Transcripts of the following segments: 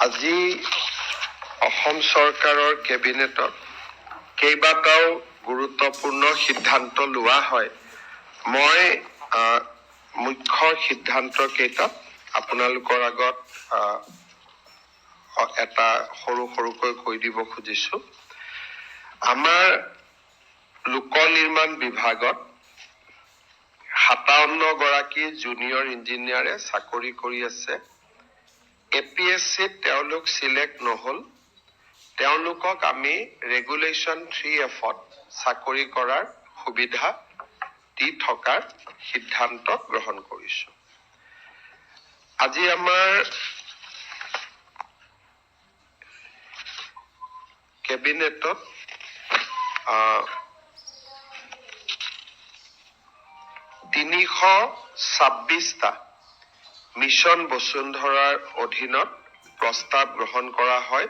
আজি অসম চৰকাৰৰ কেবিনেটত কেইবাটাও গুৰুত্বপূৰ্ণ সিদ্ধান্ত লোৱা হয়। মই মুখ্য সিদ্ধান্ত কেইটা আপোনালোকৰ আগত এটা সৰুকৈ কৈ দিব খুজিছো। আমাৰ লোক নিৰ্মাণ বিভাগত 57 গৰাকী জুনিয়ৰ ইঞ্জিনিয়াৰে চাকৰি কৰি আছে। APSCত তেওঁলোক সিলেক্ট নহল। তেওঁলোকক আমি ৰেগুলেশ্যন 3Fত চাকৰি কৰাৰ সুবিধা দি থকাৰ সিদ্ধান্ত গ্ৰহণ কৰিছো। আজি আমাৰ কেবিনেটত 326টা মিছন বসুন্ধৰাৰ অধীনত প্ৰস্তাৱ গ্ৰহণ কৰা হয়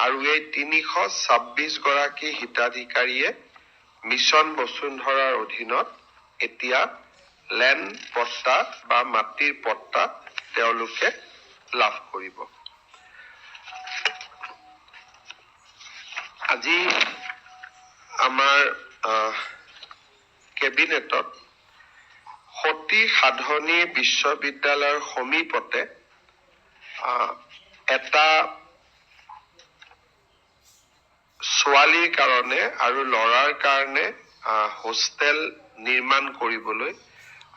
আৰু এই 326 গৰাকী হিতাধিকাৰীয়ে মিছন বসুন্ধৰাৰ অধীনত এতিয়া লেণ্ড পট্টা বা মাটিৰ পট্টা তেওঁলোকে লাভ কৰিব। আজি আমাৰ কেবিনেটত সতী সাধনী বিশ্ববিদ্যালয়ৰ সমীপতে এটা ছোৱালীৰ কাৰণে আৰু ল'ৰাৰ কাৰণে হোষ্টেল নিৰ্মাণ কৰিবলৈ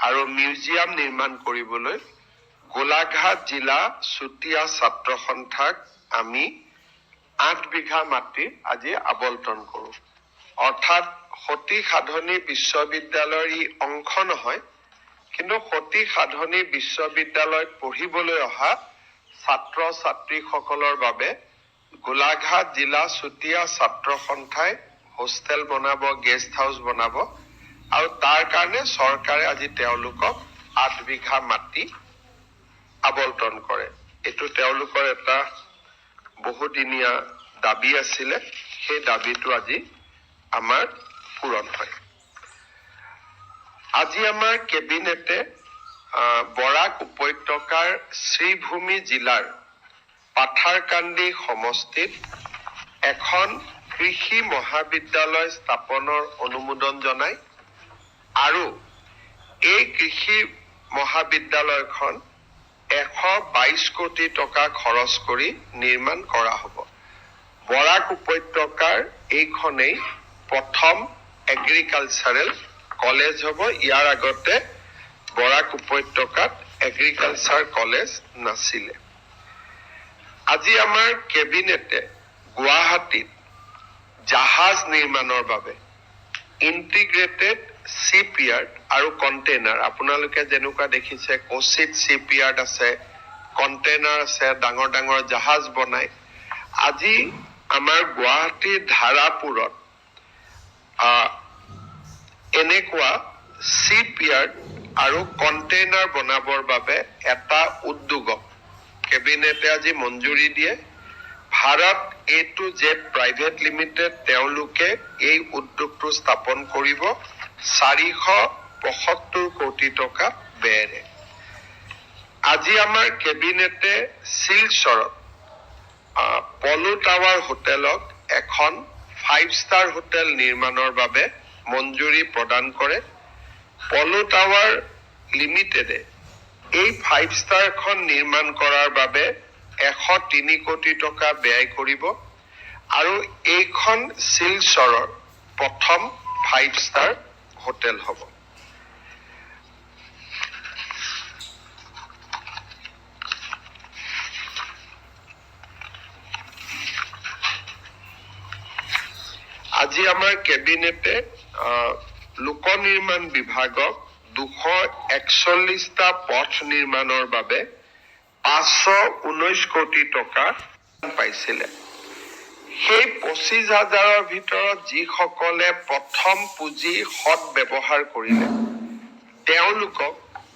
আৰু মিউজিয়াম নিৰ্মাণ কৰিবলৈ গোলাঘাট জিলা চুতীয়া ছাত্ৰ সন্থাক আমি 8 বিঘা মাটি আজি আবণ্টন কৰো। অৰ্থাৎ সতী সাধনী বিশ্ববিদ্যালয়ৰ ই অংশ নহয়, কিন্তু সতী সাধনী বিশ্ববিদ্যালয়ত পঢ়িবলৈ অহা ছাত্ৰ ছাত্ৰীসকলৰ বাবে গোলাঘাট জিলা চুতীয়া ছাত্ৰ সন্থাই হোষ্টেল বনাব, গেষ্ট হাউচ বনাব আৰু তাৰ কাৰণে চৰকাৰে আজি তেওঁলোকক 8 বিঘা মাটি আবণ্টন কৰে। এইটো তেওঁলোকৰ এটা বহুদিনীয়া দাবী আছিলে, সেই দাবীটো আজি আমাৰ পূৰণ হয়। আজি আমাৰ কেবিনেটে বৰাক উপত্যকাৰ শ্ৰীভূমি জিলাৰ পাথাৰকান্দি সমষ্টিত এখন কৃষি মহাবিদ্যালয় স্থাপনৰ অনুমোদন জনায় আৰু এই কৃষি মহাবিদ্যালয়খন 122 কোটি টকা খৰচ কৰি নিৰ্মাণ কৰা হ'ব। বৰাক উপত্যকাৰ এইখনেই প্ৰথম এগ্ৰিকালচাৰেল কলেজ হ'ব। ইয়াৰ আগতে বৰাক উপত্যকাত এগ্ৰিকালচাৰ কলেজ নাছিলে। আজি আমাৰ কেবিনেটে গুৱাহাটীত জাহাজ নিৰ্মাণৰ বাবে ইণ্টিগ্ৰেটেড চিপয়াৰ্ড আৰু কণ্টেইনাৰ, আপোনালোকে যেনেকুৱা দেখিছে কোচিত চিপয়াৰ্ড আছে, কণ্টেইনাৰ আছে, ডাঙৰ ডাঙৰ জাহাজ বনায়। আজি আমাৰ গুৱাহাটীৰ ধাৰাপুৰত এনেকুৱা চিপয়াৰ্ড আৰু কণ্টেইনাৰ বনাবৰ বাবে এটা উদ্যোগক কেবিনেটে আজি মঞ্জুৰি দিয়ে। ভাৰত A2Z প্ৰাইভেট লিমিটেড তেওঁলোকে এই উদ্যোগটো স্থাপন কৰিব 475 কোটি টকা ব্যয়েৰে। আজি আমাৰ কেবিনেটে শিলচৰত পলো টাৱাৰ হোটেলক এখন 5-ষ্টাৰ হোটেল নিৰ্মাণৰ বাবে মঞ্জুৰি প্ৰদান কৰে। পলো টাৱাৰ লিমিটেডে এই 5-ষ্টাৰখন নিৰ্মাণ কৰাৰ বাবে 103 কোটি টকা ব্যয় কৰিব আৰু এইখন শিলচৰৰ প্ৰথম 5-ষ্টাৰ হোটেল হ'ব। আজি আমাৰ কেবিনেটে লোক নিৰ্মাণ বিভাগক 241টা পথ নিৰ্মাণৰ বাবে 519 কোটি টকা পাইছিলে। সেই 25,000ৰ ভিতৰত যিসকলে প্ৰথম পুঁজি সৎ ব্যৱহাৰ কৰিলে তেওঁলোকক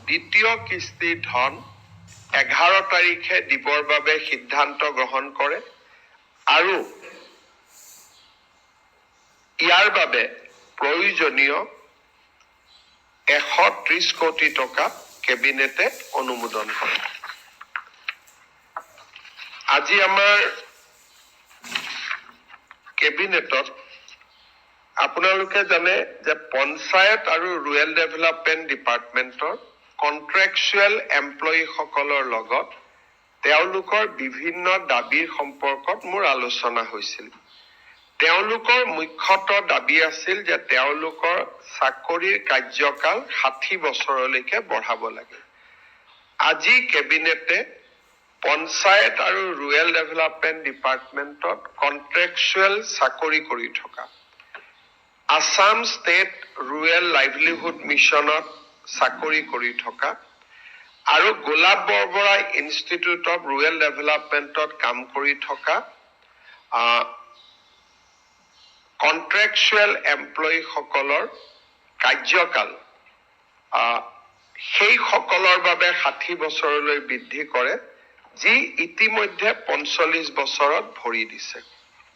দ্বিতীয় কিস্তিৰ ধন 11 তাৰিখে দিবৰ বাবে সিদ্ধান্ত গ্ৰহণ কৰে আৰু ইয়াৰ বাবে প্ৰয়োজনীয় 130 কোটি টকা কেবিনেটে অনুমোদন কৰে। আজি আমাৰ কেবিনেটত আপোনালোকে জানে যে পঞ্চায়ত আৰু ৰুৰেল ডেভেলপমেণ্ট ডিপাৰ্টমেণ্টৰ কন্ট্ৰেকচুৱেল এমপ্লয়ীসকলৰ লগত তেওঁলোকৰ বিভিন্ন দাবীৰ সম্পৰ্কত মোৰ আলোচনা হৈছিল। তেওঁলোকৰ মুখ্যতঃ দাবী আছিল যে তেওঁলোকৰ চাকৰিৰ কাৰ্যকাল 60 বছৰলৈকে বঢ়াব লাগে। আজি কেবিনেটে পঞ্চায়ত আৰু ৰুৰেল ডেভেলপমেণ্ট ডিপাৰ্টমেণ্টত কন্ট্ৰেকচুৱেল চাকৰি কৰি থকা, আসাম ষ্টেট ৰুৰেল লাইভলিহুড মিছনত চাকৰি কৰি থকা আৰু গোলাপ বৰবৰা ইনষ্টিটিউট অফ ৰুৰেল ডেভেলপমেণ্টত কাম কৰি থকা কন্ট্ৰেকচুৱেল এমপ্লয়ীসকলৰ কাৰ্যকাল সেইসকলৰ বাবে 60 বছৰলৈ বৃদ্ধি কৰে, যি ইতিমধ্যে 45 বছৰত ভৰি দিছে।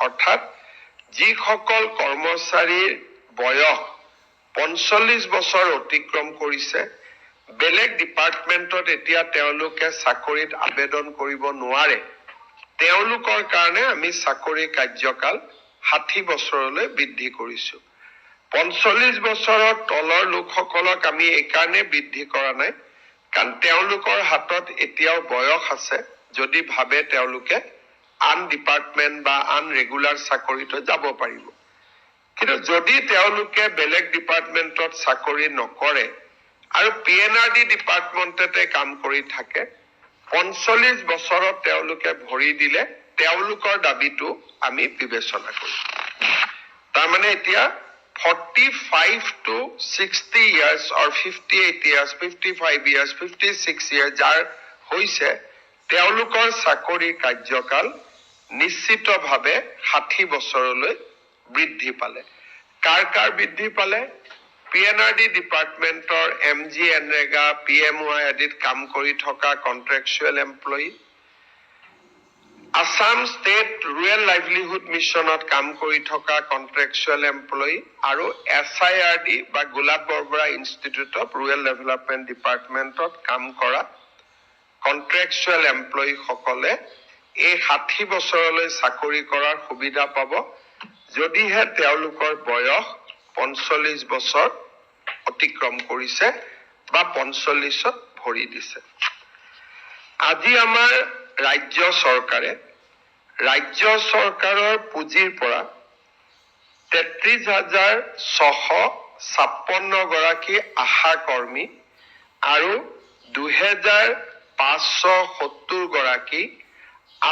অৰ্থাৎ যিসকল কৰ্মচাৰীৰ বয়স 45 বছৰ অতিক্ৰম কৰিছে, বেলেগ ডিপাৰ্টমেণ্টত এতিয়া তেওঁলোকে চাকৰিত আবেদন কৰিব নোৱাৰে, তেওঁলোকৰ কাৰণে আমি চাকৰি কাৰ্যকাল 60 বছৰলৈ বৃদ্ধি কৰিছো। 45 বছৰৰ তলৰ লোকসকলক আমি এইকাৰণে বৃদ্ধি কৰা নাই, কাৰণ তেওঁলোকৰ হাতত এতিয়াও বয়স আছে, যদি ভাবে তেওঁলোকে আন ডিপাৰ্টমেণ্ট বা আন ৰেগুলাৰ চাকৰিতো যাব পাৰিব। কিন্তু যদি তেওঁলোকে বেলেগ ডিপাৰ্টমেণ্টত চাকৰি নকৰে আৰু PNRD ডিপাৰ্টমেণ্টতে কাম কৰি থাকে, 45 বছৰত তেওঁলোকে ভৰি দিলে তেওঁলোকৰ দাবীটো আমি বিবেচনা কৰিম। তাৰমানে এতিয়া 45 to 60 years or 58 years, 55 years, 56 years যাৰ হৈছে, তেওঁলোকৰ চাকৰি কাৰ্যকাল নিশ্চিতভাৱে 60 বছৰলৈ বৃদ্ধি পালে। কাৰ বৃদ্ধি পালে? PNRD ডিপাৰ্টমেণ্টৰ MG এনৰেগা, PMY আদিত কাম কৰি থকা contractual employee, Assam state rural livelihood মিছনত কাম কৰি থকা কন্ট্ৰেকচুৱেল এমপ্লয়ী আৰু SIRD বা Golap Borbora institute of rural development ডিপাৰ্টমেণ্টত কাম কৰা কন্ট্ৰেকচুৱেল এমপ্লয়ীসকলে এই 60 বছৰলৈ চাকৰি কৰাৰ সুবিধা পাব, যদিহে তেওঁলোকৰ বয়স 45 বছৰ অতিক্ৰম কৰিছে বা 45ত ভৰি দিছে। আজি আমাৰ ৰাজ্য চৰকাৰৰ পুঁজিৰ পৰা 33,656 গৰাকী আশা কৰ্মী আৰু 2,570 গৰাকী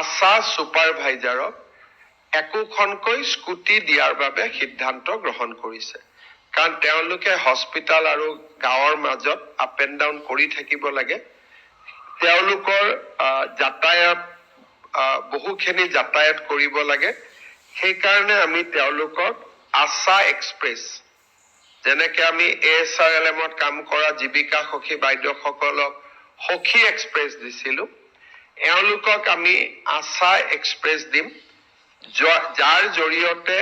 আশা ছুপাৰভাইজাৰক একোখনকৈ স্কুটি দিয়াৰ বাবে সিদ্ধান্ত গ্ৰহণ কৰিছে। কাৰণ তেওঁলোকে হস্পিটাল আৰু গাঁৱৰ মাজত আপ এণ্ড ডাউন কৰি থাকিব লাগে, তেওঁলোকৰ বহুখিনি যাতায়াত কৰিব লাগে, সেইকাৰণে আমি তেওঁলোকক আশা এক্সপ্ৰেছ, যেনেকে আমি ASRLMত কাম কৰা জীৱিকা সখী বাইদেউসকলক সখী এক্সপ্ৰেছ দিছিলো, এওঁলোকক আমি আশা এক্সপ্ৰেছ দিম, যাৰ জৰিয়তে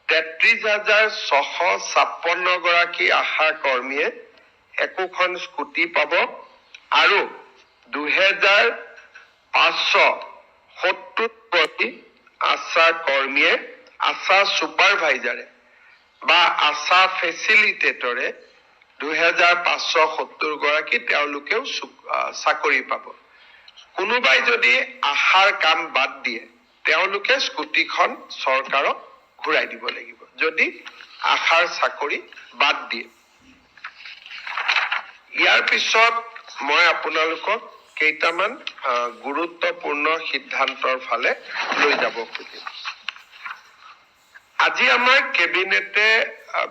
33,656 গৰাকী আশা কৰ্মীয়ে একোখন স্কুটি পাব আৰু 2,570 গৰাকী আশা কৰ্মীয়ে, আশা ছুপাৰভাইজাৰে বা আশা ফেচিলিটেটৰে 2,570 গৰাকী তেওঁলোকেও চাকৰি পাব। কোনোবাই যদি আশাৰ কাম বাদ দিয়ে, তেওঁলোকে স্কুটিখন চৰকাৰক ঘূৰাই দিব লাগিব, যদি আশাৰ চাকৰি বাদ দিয়ে। ইয়াৰ পিছত মই আপোনালোকক কেইটামান গুৰুত্বপূৰ্ণ সিদ্ধান্তৰ ফালে লৈ যাব খুজিম। আজি আমাৰ কেবিনেটে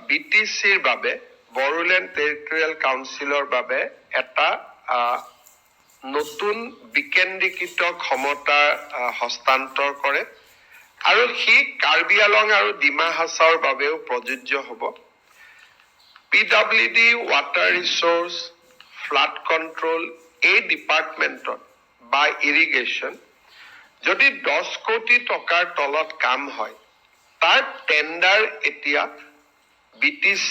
BTCৰ বাবে, বড়োলেণ্ড টেৰিটৰিয়েল কাউন্সিলৰ বাবে এটা নতুন বিকেন্দ্ৰীকৃত ক্ষমতা হস্তান্তৰ কৰে আৰু সি কাৰ্বি আলং আৰু ডিমা হাছাওৰ বাবেও প্ৰযোজ্য হ'ব। PWD, water resource, flood control এই ডিপাৰ্টমেণ্টত বা ইৰিগেশ্যন যদি 10 কোটি টকাৰ তলত কাম হয়, তাৰ টেণ্ডাৰ এতিয়া BTC,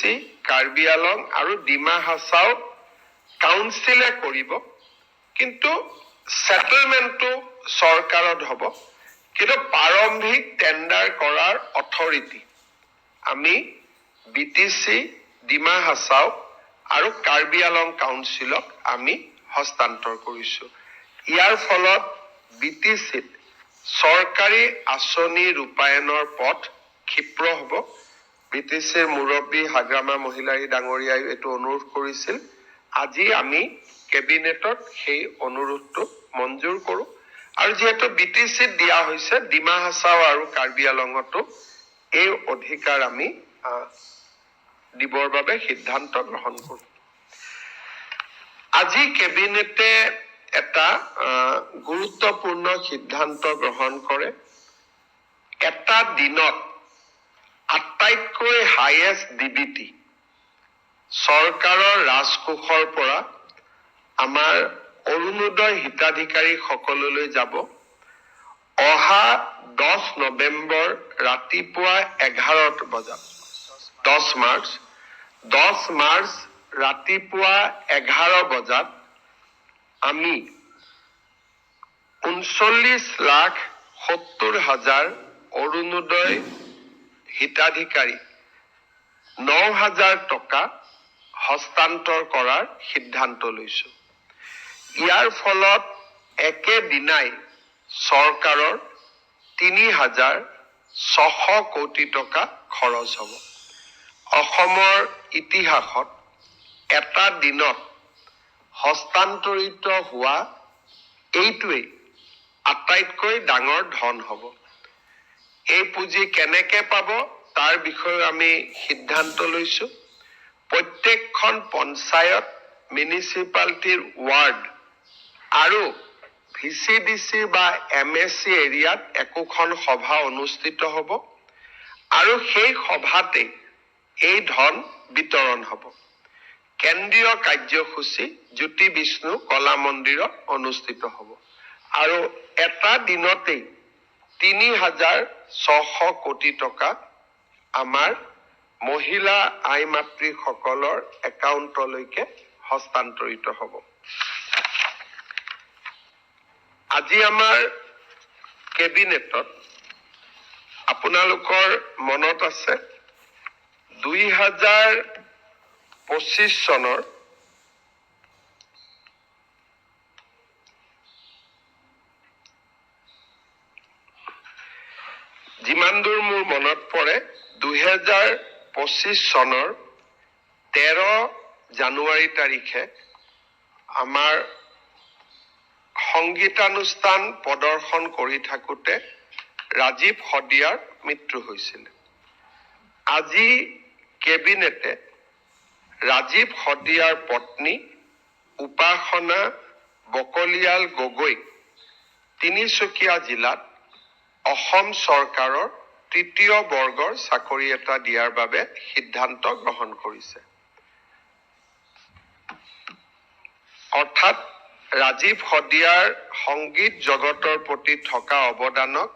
কাৰ্বি আলং আৰু ডিমা হাছাও কাউন্সিলে কৰিব, কিন্তু সেটেলমেন্টটো চৰকাৰত হ'ব, কিন্তু প্ৰাৰম্ভিক টেণ্ডাৰ কৰাৰ অথৰিটি আমি BTC, ডিমা হাছাও আৰু কাৰ্বি আলং কাউন্সিলক আমি হস্তান্তৰ কৰিছো। ইয়াৰ ফলত BTCত চৰকাৰী আঁচনি ৰূপায়ণৰ পথ ক্ষিপ্ৰ হ'ব। BTCৰ মুৰব্বী হাগ্ৰামা মহিলাৰী ডাঙৰীয়াই এইটো অনুৰোধ কৰিছিল। আজি আমি কেবিনেটত সেই অনুৰোধটো মঞ্জুৰ কৰো, আৰু যিহেতু BTCত দিয়া হৈছে, ডিমা হাছাও আৰু কাৰ্বি আলঙতো এই অধিকাৰ আমি দিবৰ বাবে সিদ্ধান্ত গ্ৰহণ কৰো। আজি কেবিনেটে এটা গুৰুত্বপূৰ্ণ সিদ্ধান্ত গ্ৰহণ কৰে। এটা দিনত আটাইতকৈ হাইয়েষ্ট DBT চৰকাৰৰ ৰাজকোষৰ পৰা আমাৰ অৰুণোদয় হিতাধিকাৰী সকললৈ যাব। অহা 10 নৱেম্বৰ ৰাতিপুৱা 11 বজাত 10 মাৰ্চ ৰাতিপুৱা 11 বজাত আমি 39,70,000 অৰুণোদয় হিতাধিকাৰী 9,000 টকা হস্তান্তৰ কৰাৰ সিদ্ধান্ত লৈছো। ইয়াৰ ফলত একেদিনাই চৰকাৰৰ 3,600 কোটি টকা খৰচ হ'ব। অসমৰ ইতিহাসত এটা দিনত হস্তান্তৰিত হোৱা এইটোৱেই আটাইতকৈ ডাঙৰ ধন হ'ব। এই পুঁজি কেনেকে পাব তাৰ বিষয়ে আমি সিদ্ধান্ত লৈছো। প্ৰত্যেকখন পঞ্চায়ত, মিউনিচিপালিটিৰ ৱাৰ্ড আৰু VCDC বা MSC এৰিয়াত একোখন সভা অনুষ্ঠিত হ'ব, আৰু সেই সভাতে এই ধন বিতৰণ হ'ব। কেন্দ্ৰীয় কাৰ্যসূচী জ্যোতি বিষ্ণু কলা মন্দিৰত অনুষ্ঠিত হ'ব, আৰু এটা দিনতেই 3,600 কোটি টকা আমাৰ মহিলা আই মাতৃসকলৰ একাউণ্টলৈকে হস্তান্তৰিত হ'ব। আজি আমাৰ কেবিনেটত আপোনালোকৰ মনত আছে 2025 চনৰ যিমান দূৰ মোৰ মনত পৰে 2025 চনৰ 13 জানুৱাৰী তাৰিখে আমাৰ সংগীতানুষ্ঠান প্ৰদৰ্শন কৰি থাকোতে ৰাজীৱ শদিয়াৰ মৃত্যু হৈছিল। আজি কেবিনেটে ৰাজীৱ শদিয়াৰ পত্নী উপাসনা বকলিয়াল গগৈক তিনিচুকীয়া জিলাত অসম চৰকাৰৰ 3য় বৰ্গৰ চাকৰি এটা দিয়াৰ বাবে সিদ্ধান্ত গ্ৰহণ কৰিছে। অৰ্থাৎ ৰাজীৱ শদিয়াৰ সংগীত জগতৰ প্ৰতি থকা অৱদানক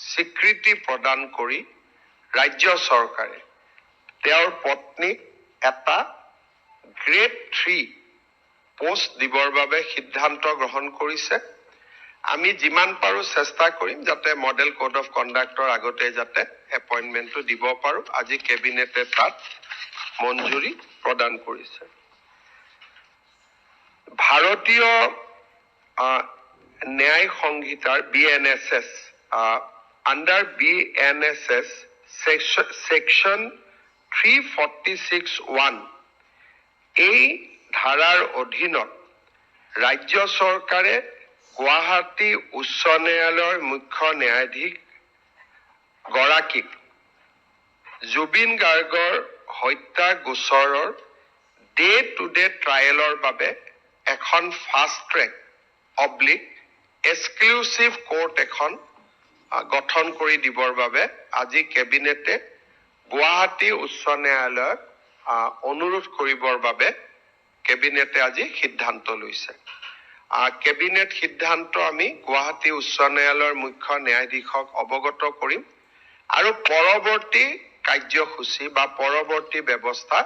স্বীকৃতি প্ৰদান কৰি ৰাজ্য চৰকাৰে তেওঁৰ পত্নীক এটা গ্ৰেড 3 পোষ্ট দিবৰ বাবে সিদ্ধান্ত গ্ৰহণ কৰিছে। আমি যিমান পাৰো চেষ্টা কৰিম যাতে মডেল কোড অফ কণ্ডাক্টৰ আগতে যাতে এপইণ্টমেণ্টটো দিব পাৰো। আজি কেবিনেটে তাত মঞ্জুৰি প্ৰদান কৰিছে। ভাৰতীয় ন্যায় সংহিতাৰ BNSS আণ্ডাৰ BNSS সেকশন 346(1) এই ধাৰাৰ অধীনত ৰাজ্য চৰকাৰে গুৱাহাটী উচ্চ ন্যায়ালয়ৰ মুখ্য ন্যায়াধীশ গৰাকীক জুবিন গাৰ্গৰ হত্যা গোচৰৰ ডে টু ডে ট্ৰায়েলৰ বাবে এখন ফাষ্ট ট্ৰেক এক্সক্লুচিভ কোৰ্ট এখন গঠন কৰি দিবৰ বাবে আজি কেবিনেটে গুৱাহাটী উচ্চ ন্যায়ালয়ক অনুৰোধ কৰিবৰ বাবে কেবিনেটে আজি সিদ্ধান্ত লৈছে। কেবিনেট সিদ্ধান্ত আমি গুৱাহাটী উচ্চ ন্যায়ালয়ৰ মুখ্য ন্যায়াধীশক অৱগত কৰিম, আৰু পৰৱৰ্তী কাৰ্যসূচী বা পৰৱৰ্তী ব্যৱস্থা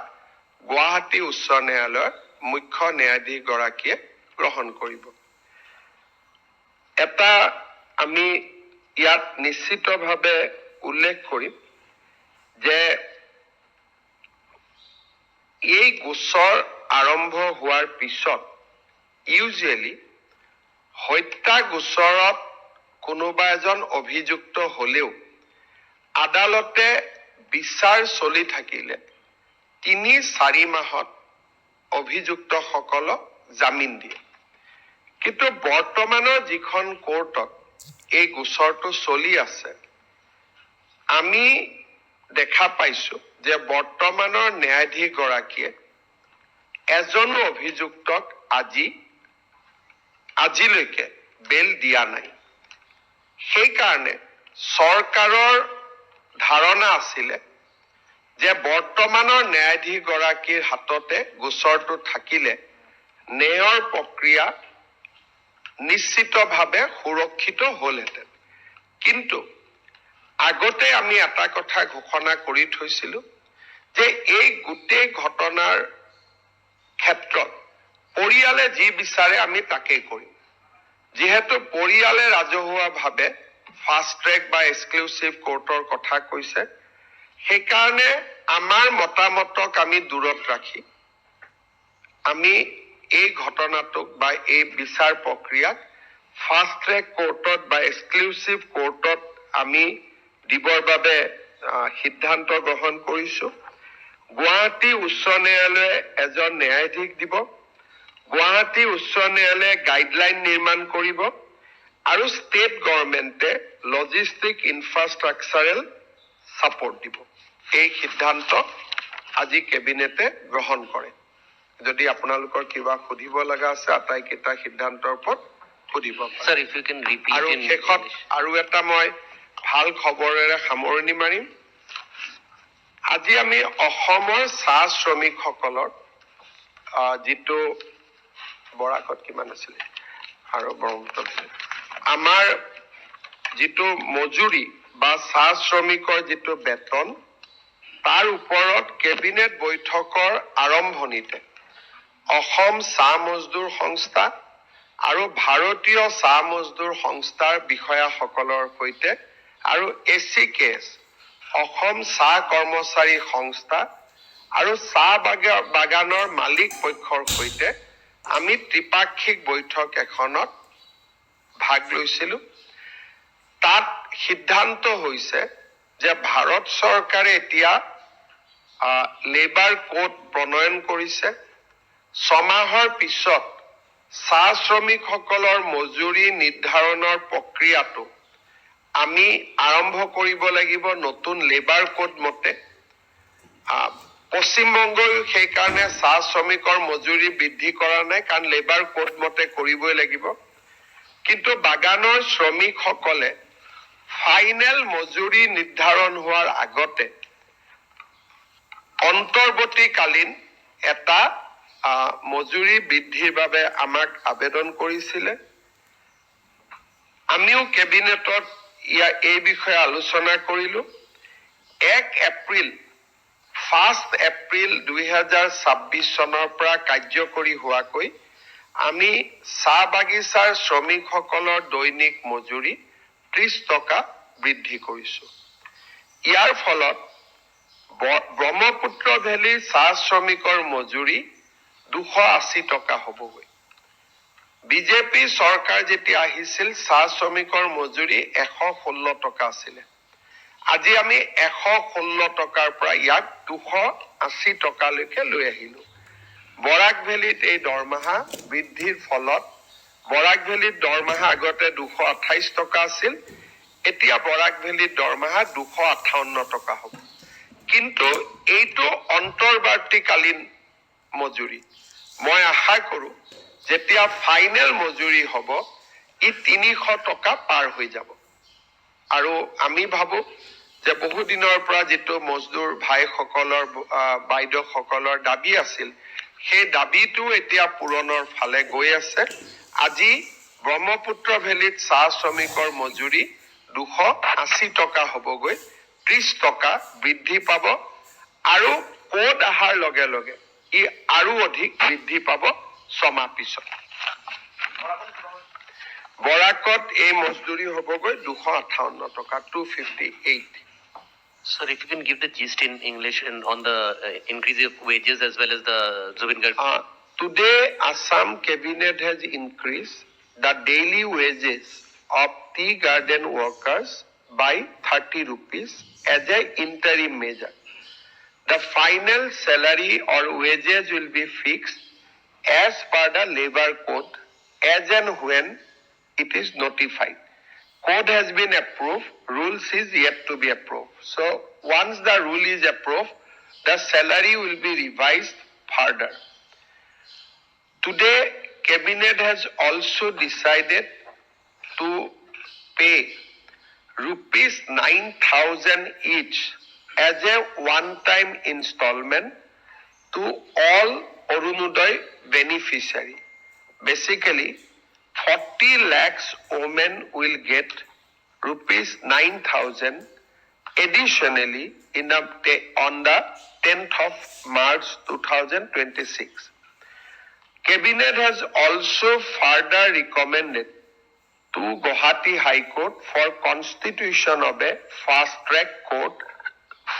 গুৱাহাটী উচ্চ ন্যায়ালয়ৰ মুখ্য ন্যায়াধীশ গৰাকীয়ে গ্ৰহণ কৰিব। এটা আমি ইয়াত নিশ্চিতভাৱে উল্লেখ কৰিম যে এই গোচৰ আৰম্ভ হোৱাৰ পিছত ইউজুৱেলি হত্যা গোচৰত কোনোবা এজন অভিযুক্ত হলেও আদালতে বিচাৰ চলি থাকিলে ৩-৪ মাহত অভিযুক্তসকলক জামিন দিয়ে। কিন্তু বৰ্তমানৰ যিখন কোৰ্টত এই গোচৰটো চলি আছে, আমি দেখা পাইছো যে বৰ্তমানৰ ন্যায়াধীশগৰাকীয়ে এজনো অভিযুক্তক আজিলৈকে বেল দিয়া নাই। সেইকাৰণে চৰকাৰৰ ধাৰণা আছিলে যে বৰ্তমানৰ ন্যায়াধীশগৰাকীৰ হাততে গোচৰটো থাকিলে ন্যায়ৰ প্ৰক্ৰিয়া নিশ্চিতভাৱে সুৰক্ষিত হ'লহেঁতেন। কিন্তু আগতে আমি এটা কথা ঘোষণা কৰি থৈছিলো যে এই গোটেই ঘটনাৰ ক্ষেত্ৰত পৰিয়ালে যি বিচাৰে আমি তাকেই কৰিম। যিহেতু পৰিয়ালে ৰাজহুৱাভাৱে ফাষ্ট ট্ৰেক বা এক্সক্লুচিভ কোৰ্টৰ কথা কৈছে, সেইকাৰণে আমাৰ মতামতক আমি দূৰত ৰাখি আমি এই ঘটনাটোক বা এই বিচাৰ প্ৰক্ৰিয়াক ফাষ্ট ট্ৰেক কোৰ্টত বা এক্সক্লুচিভ কোৰ্টত আমি দিবৰ বাবে সিদ্ধান্ত গ্ৰহণ কৰিছো। গুৱাহাটী উচ্চ ন্যায়ালয়ে এজন ন্যায়াধীশ দিব, গুৱাহাটী উচ্চ ন্যায়ালয়ে গাইডলাইন নিৰ্মাণ কৰিব আৰু ষ্টেট গভৰ্ণমেণ্টে লজিষ্টিক ইনফ্ৰাষ্ট্ৰাকচাৰেল ছাপোৰ্ট দিব। এই সিদ্ধান্ত আজি কেবিনেটে গ্ৰহণ কৰে। যদি আপোনালোকৰ কিবা সুধিব লগা আছে আটাইকেইটা সিদ্ধান্তৰ ওপৰত সুধিব পাৰে। আৰু শেষত আৰু এটা মই ভাল খবৰেৰে সামৰণি মাৰিম। আজি আমি অসমৰ চাহ শ্ৰমিকসকলৰ যিটো বৰাকত কিমান আছিলে আৰু ব্ৰহ্মপুত্ৰ আমাৰ যিটো মজুৰি বা চাহ শ্ৰমিকৰ যিটো বেতন, তাৰ ওপৰত কেবিনেট বৈঠকৰ আৰম্ভণিতে অসম চাহ মজদুৰ সংস্থা আৰু ভাৰতীয় চাহ মজদুৰ সংস্থাৰ বিষয়াসকলৰ সৈতে আৰু ACKS অসম চাহ কৰ্মচাৰী সংস্থা আৰু চাহ বাগানৰ মালিক পক্ষৰ সৈতে আমি ত্ৰিপাক্ষিক বৈঠক এখনত ভাগ লৈছিলো। তাত সিদ্ধান্ত হৈছে যে ভাৰত চৰকাৰে এতিয়া লেবাৰ কোড প্ৰণয়ন কৰিছে। 6 মাহৰ পিছত চাহ শ্ৰমিকসকলৰ মজুৰি নিৰ্ধাৰণৰ প্ৰক্ৰিয়াটো আমি আৰম্ভ কৰিব লাগিব নতুন লেবাৰ কোড মতে। পশ্চিমবংগও সেইকাৰণে চাহ শ্ৰমিকৰ মজুৰি বৃদ্ধি কৰা নাই, কাৰণ লেবাৰ কোড মতে কৰিবই লাগিব। কিন্তু বাগানৰ শ্ৰমিকসকলে ফাইনেল মজুৰি নিৰ্ধাৰণ হোৱাৰ আগতে অন্তৰ্বৰ্তীকালীন এটা মজুৰি বৃদ্ধিৰ বাবে আমাক আবেদন কৰিছিলে। আমিও কেবিনেটত এই বিষয়ে আলোচনা কৰিলো। 1 এপ্ৰিল 2026 চনৰ পৰা কাৰ্যকৰী হোৱাকৈ আমি চাহ বাগিচাৰ শ্ৰমিকসকলৰ দৈনিক মজুৰি 30 টকা বৃদ্ধি কৰিছো। ইয়াৰ ফলত ব্ৰহ্মপুত্ৰ ভেলীৰ চাহ শ্ৰমিকৰ মজুৰি 280 টকা হ'বগৈ। বিজেপি চৰকাৰ যেতিয়া আহিছিল চাহ শ্ৰমিকৰ মজুৰি 116 টকা আছিলে। আজি আমি 116 টকাৰ পৰা ইয়াক 280 টকালৈকে লৈ আহিলো। বৰাক ভেলীত এই দৰমহা বৃদ্ধিৰ ফলত বৰাক ভেলীত দৰমহা আগতে 228 টকা আছিল, এতিয়া বৰাক ভেলীত দৰমহা 258 টকা হ'ব। কিন্তু এইটো অন্তৰ্বৰ্তীকালীন মজুৰি। মই আশা কৰো যেতিয়া ফাইনেল মজুৰি হ'ব ই 300 টকা পাৰ হৈ যাব। আৰু আমি ভাবো যে বহু দিনৰ পৰা যিটো মজদুৰ ভাইসকলৰ বাইদেউসকলৰ দাবী আছিল, সেই দাবীটো এতিয়া পূৰণৰ ফালে গৈ আছে। আজি ব্ৰহ্মপুত্ৰ ভেলীত চাহ শ্ৰমিকৰ মজুৰি 280 টকা হ'বগৈ, 30 টকা বৃদ্ধি পাব আৰু কোড অহাৰ লগে লগে ই আৰু অধিক বৃদ্ধি পাব 6 মাহ পিছত। বৰাকত এই মজদুৰি হ'বগৈ 258 টকা 258. Sir, if you can give the gist in English and on the increase of wages as well as the Zubin Garg. Today, Assam Cabinet has increased the daily wages of tea garden workers by 30 rupees as an interim measure. The final salary or wages will be fixed as per the labor code as and when it is notified. Code has been approved, rules is yet to be approved. So once the rule is approved, the salary will be revised further. Today, Cabinet has also decided to pay rupees 9,000 each as a one-time installment to all Arunodoy beneficiary. Basically, 40 lakhs women will get rupees 9,000 additionally on the 10th of March 2026. Cabinet has also further recommended to Guwahati High Court for constitution of a fast-track court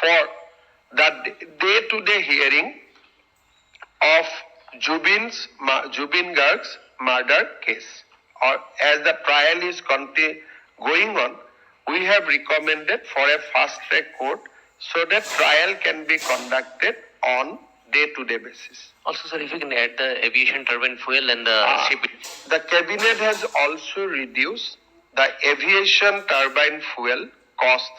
for the day-to-day hearing of Zubin Garg's murder case. Or as the trial is going on, we have recommended for a fast-track court so that trial can be conducted on day-to-day basis. Also, sir, if you can add the aviation turbine fuel and the ship. The Cabinet has also reduced the aviation turbine fuel cost,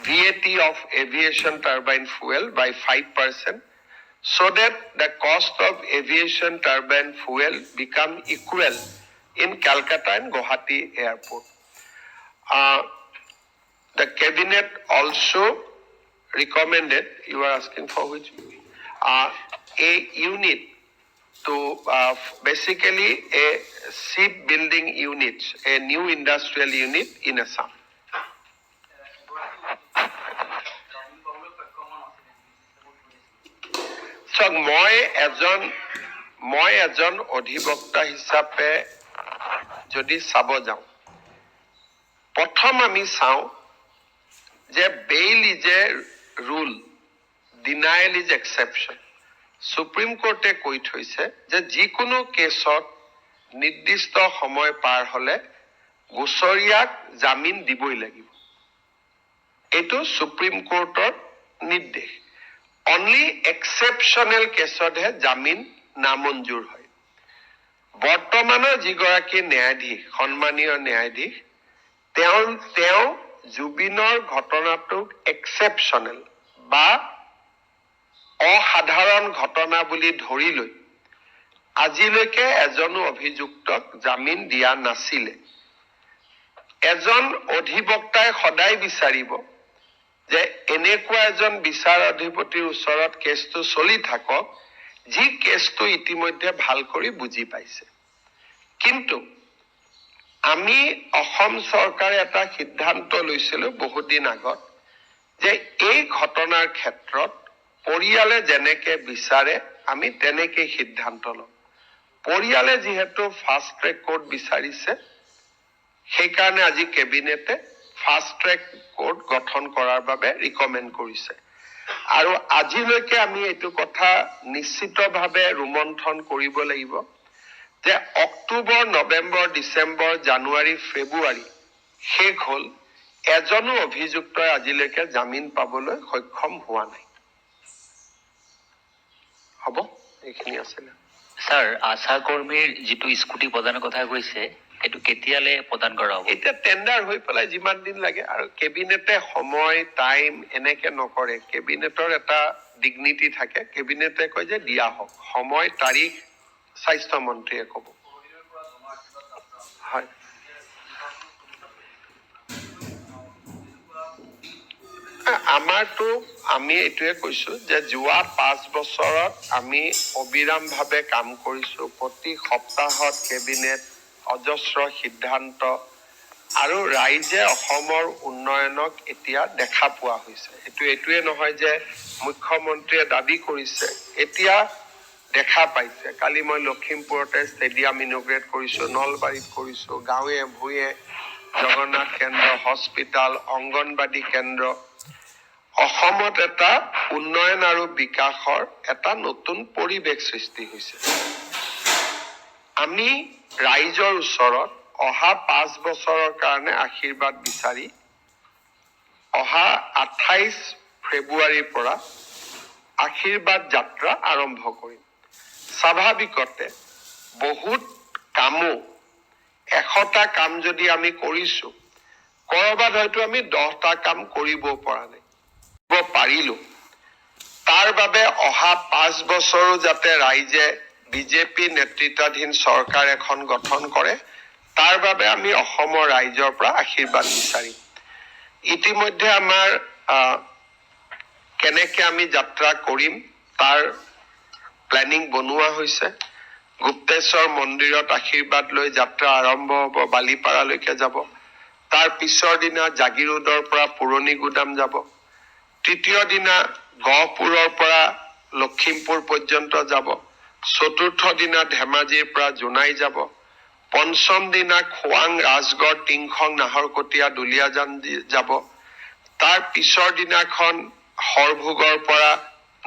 VAT of aviation turbine fuel by 5%, so that the cost of aviation turbine fuel become equal in Calcutta and Guwahati airport. The Cabinet also recommended, you are asking for which? A unit to basically a shipbuilding unit, a new industrial unit in Assam. So, মই এজন অধিবক্তা হিচাপে যদি চাব যাওঁ, প্ৰথম আমি চাওঁ যে bail is a rule, denial is exception. Supreme কোৰ্টে কৈ থৈছে যে যিকোনো কেছত নিৰ্দিষ্ট সময় পাৰ হলে গোচৰীয়াক জামিন দিবই লাগিব. এইটো সুপ্ৰিম কোৰ্টৰ নিৰ্দেশ. অনলি এক্সেপশ্যনেল কেছতহে জামিন নামঞ্জুৰ হয়. বৰ্তমানৰ যিগৰাকী ন্যায়াধীশ, সন্মানীয় ন্যায়াধীশ, তেওঁ জুবিনৰ ঘটনাটোক এক্সেপশ্যনেল বা অসাধাৰণ ঘটনা বুলি ধৰি লৈ আজিলৈকে এজনো অভিযুক্তক জামিন দিয়া নাছিলে. এজন অধিবক্তাই সদায় বিচাৰিব যে এনেকুৱা এজন বিচাৰ অধিপতিৰ ওচৰত কেছটো চলি থাকক যি কেছটো ইতিমধ্যে ভাল কৰি বুজি পাইছে. কিন্তু আমি অসম চৰকাৰে এটা সিদ্ধান্ত লৈছিলো বহুত দিন আগত যে এই ঘটনাৰ ক্ষেত্ৰত পৰিয়ালে যেনেকে বিচাৰে আমি তেনেকে সিদ্ধান্ত লওঁ. পৰিয়ালে যিহেতু ফাষ্ট ট্ৰেক কোৰ্ট বিচাৰিছে, সেইকাৰণে আজি কেবিনেটে ফাষ্ট ট্ৰেক কোৰ্ট গঠন কৰাৰ বাবে ৰিকমেণ্ড কৰিছে. আৰু আজিলৈকে আমি এইটো কথা নিশ্চিতভাৱে ৰোমন্থন কৰিব লাগিব যে অক্টোবৰ, নৱেম্বৰ, ডিচেম্বৰ, জানুৱাৰী, ফেব্ৰুৱাৰী শেষ হ'ল, এজনো অভিযুক্তই আজিলৈকে জামিন পাবলৈ সক্ষম হোৱা নাই. হ'ব, এইখিনি আছিলে. স্যাৰ, আশা কৰ্মীৰ যিটো স্কুটি প্ৰদানৰ কথা কৈছে, এইটো কেতিয়ালে প্ৰদান কৰা হ'ব? এতিয়া টেণ্ডাৰ হৈ পেলাই যিমান দিন লাগে, আৰু কেবিনেটে সময় টাইম এনেকে নকৰে. কেবিনেটৰ এটা ডিগনিটি থাকে. কেবিনেটে কয় যে দিয়া হওক, সময় তাৰিখ স্বাস্থ্য মন্ত্ৰীয়ে ক'ব. হয়, আমাৰতো আমি এইটোৱে কৈছো যে যোৱা 5 বছৰত আমি অবিৰামভাৱে কাম কৰিছো. প্ৰতি সপ্তাহত কেবিনেট, অজস্ৰ সিদ্ধান্ত, আৰু ৰাইজে অসমৰ উন্নয়নক এতিয়া দেখা পোৱা হৈছে. এইটোৱে নহয় যে মুখ্যমন্ত্ৰীয়ে দাবী কৰিছে, এতিয়া দেখা পাইছে। কালি মই লখিমপুৰতে ষ্টেডিয়াম ইনগ্ৰেট কৰিছো, নলবাৰীত কৰিছো, গাঁৱে ভূঞে জগন্নাথ কেন্দ্ৰ, হস্পিটাল, অংগনবাদী কেন্দ্ৰ। অসমত এটা উন্নয়ন আৰু বিকাশৰ এটা নতুন পৰিৱেশ সৃষ্টি হৈছে। আমি ৰাইজৰ ওচৰত অহা 5 বছৰৰ কাৰণে আশীৰ্বাদ বিচাৰি অহা 28 ফেব্ৰুৱাৰীৰ পৰা আশীৰ্বাদ যাত্ৰা আৰম্ভ কৰিম। স্বাভাৱিকতে বহুত কামো 100টা কাম যদি আমি কৰিছো, কৰবাত হয়তো আমি 10টা কাম কৰিব পৰা নাই, পাৰিলো। তাৰ বাবে অহা 5 বছৰো যাতে ৰাইজে বিজেপি নেতৃত্বাধীন চৰকাৰ এখন গঠন কৰে, তাৰ বাবে আমি অসমৰ ৰাইজৰ পৰা আশীৰ্বাদ বিচাৰিম। ইতিমধ্যে আমাৰ কেনেকে আমি যাত্ৰা কৰিম তাৰ প্লেনিং বনোৱা হৈছে। গুপ্তেশ্বৰ মন্দিৰত আশীৰ্বাদ লৈ যাত্ৰা আৰম্ভ হ'ব, বালিপাৰালৈকে যাব। তাৰ পিছৰ দিনা জাগিৰোডৰ পৰা পুৰণি গুদাম যাব। তৃতীয় দিনা গহপুৰৰ পৰা লখিমপুৰ পৰ্যন্ত যাব। চতুৰ্থ দিনা ধেমাজিৰ পৰা জোনাই যাব। পঞ্চম দিনা খোৱাং, ৰাজগড়, টিংখং, নাহৰকটীয়া, দুলীয়াজান যাব। তাৰ পিছৰ দিনাখন হৰভোগৰ পৰা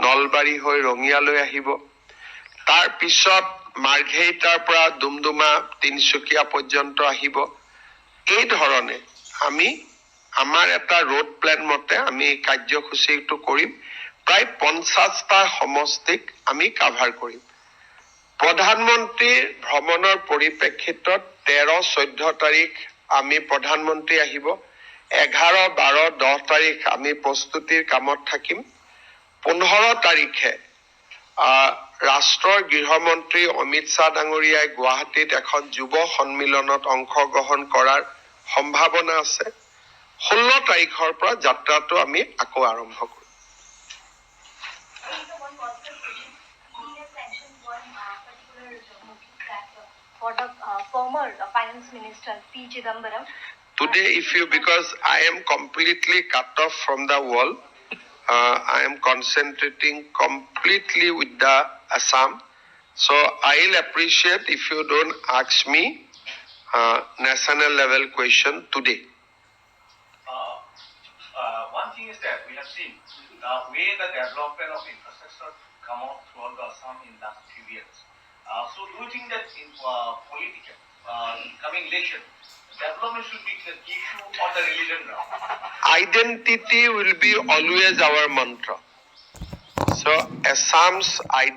নলবাৰী হৈ ৰঙিয়ালৈ আহিব। তাৰ পিছত মাৰ্ঘেৰিটাৰ পৰা ডুমডুমা, তিনচুকীয়া পৰ্যন্ত আহিব। এই ধৰণে আমি আমাৰ এটা ৰোড প্লেন মতে আমি কাৰ্যসূচীটো কৰিম। প্ৰায় 50টা সমষ্টিক আমি কাভাৰ কৰিম। প্ৰধানমন্ত্ৰীৰ ভ্ৰমণৰ পৰিপ্ৰেক্ষিতত 13-14 তাৰিখ আমি প্ৰধানমন্ত্ৰী আহিব। 11, 12, 10 তাৰিখ আমি প্ৰস্তুতিৰ কামত থাকিম। 15 তাৰিখে ৰাষ্ট্ৰৰ গৃহমন্ত্ৰী অমিত শ্বাহ ডাঙৰীয়াই গুৱাহাটীত এখন যুৱ সন্মিলনত অংশগ্ৰহণ কৰাৰ সম্ভাৱনা আছে। 16 তাৰিখৰ পৰা যাত্ৰাটো আমি আকৌ আৰম্ভ কৰিম। For the former finance minister P. Chidambaram. Today, because I am completely cut off from the world, I am concentrating completely with the Assam. So I'll appreciate if you don't ask me national level question today. One thing is that we have seen the way the development of infrastructure come out throughout the Assam in last few years. So do you think that in political coming election, development should be the issue on the religion ground? Identity will be always our mantra. So Assam's identity